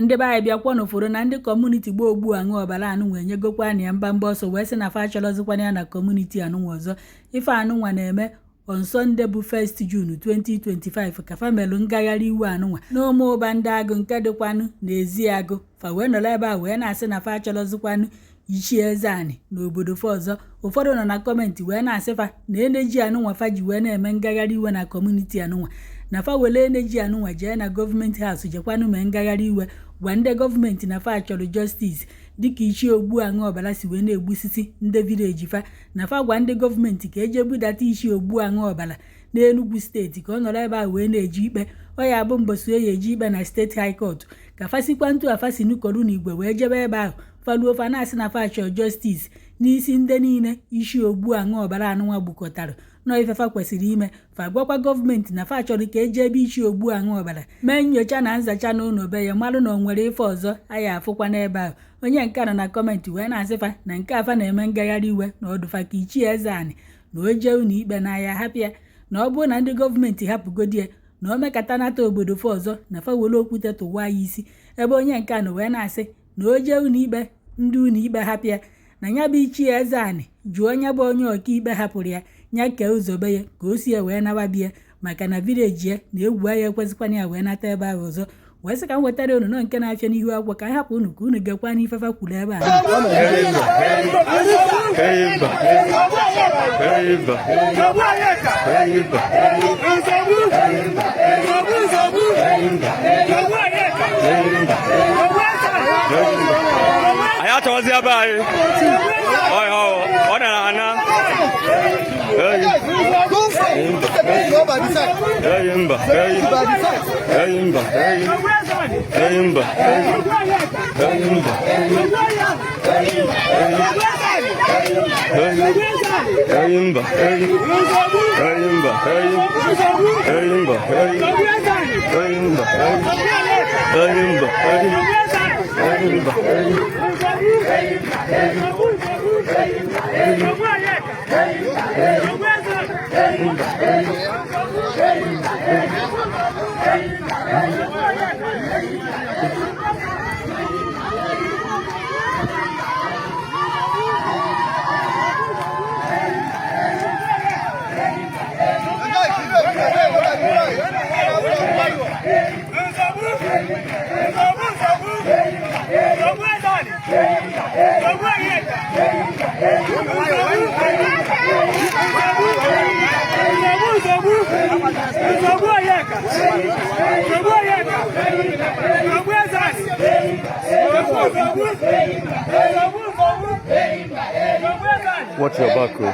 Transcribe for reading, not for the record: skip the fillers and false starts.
ndị be anyị bịakwa n'ụfọdụ na ndị kọmuniti gboo ogbu aṅụ ọbara anụnwa enyegokwa na ya mba ọsọ wee sị na fa achọrọzikwana ya na kọmuniti anụnwa ọzọ. Ife anụnwa na-eme on Sunday bụ 1st June 2025 ka fa melụ ngagharị iwe anụnwa n'ụmụ ụba ndị agụ nke dịkwanụ n'ezi agụ. Fa wee nọrọ ebe a wee na-asị na fa achọrọzikwanụ ichi eze anị n'obodo fa ọzọ. Ụfọdụ nọ na kọmentị wee na-asị fa na eneji anụnwa fa ji wee na-eme ngagharị iwe na kọmuniti anụnwa na fa wele eneji anụnwa jee na gọọmenti haus jekwanụ mee ngagharị iwe gwa ndị gọọmenti na fa chọrọ justice dịka ichie ogbu aṅụ ọbara si wee na-egbusisi ndị vileji fa na fa gwa ndị gọọmenti ka eje budata ichie ogbu aṅụ ọbara n'Enugu steeti ka ọ nọrọ ebe a wee na-eji ikpe. Ọ ya bụ mbọsị o ya eji ikpe na steeti high court ka fasikwa ntu afasi nukoru na igwe wee jebe ebe ahụ faluo fa na-asị na fa chọrọ justice n'isi ndị niile ishi ogbu aṅụ ọbara anụnwa gbukọtara nọ ifefa kwesịrị ime. Fa gwakwa gọọmenti na fa chọrọ ka eje ebe ishi ogbu aṅụ ọbara mee nyocha na nzacha n'ụlọ be ya marụ na o nwere ife ọzọ anyị afụkwa n'ebe ahụ. Onye nke nọ na kọmentị wee na-asị fa na nke afa na-eme ngagharị iwe na ọdụfa ka ichie eze anị na o jee ụlọ ikpe na ya hapịa na ọ bụrụ na ndị gọọmenti hapụgodi ya na o mekata nata obodo fa ọzọ na fa were okwute tụwa ya isi. Ebe onye nke nọ wee na-asị na o jee ụlọ ikpe ndị ụlọ ikpe hapịa na ya bụ ichie eze anị jụọ onye bụ onye ọkaikpe hapụrụ ya nya kee ụzọbe ya ka o si ya wee nababie maka na vileji ya na egwu ya ekwesịkwana ya wee nata ebe ahụ ọzọ. Wee sị ka m wetara unu nọ nke na-afịa n'ihu akwụkwọ ka anyị hapụ unu ka unu gekwa n'ifefa kwuru ebe a. Anyị achọghịzi ebe anyị ọ dara ana Watch your back, bro.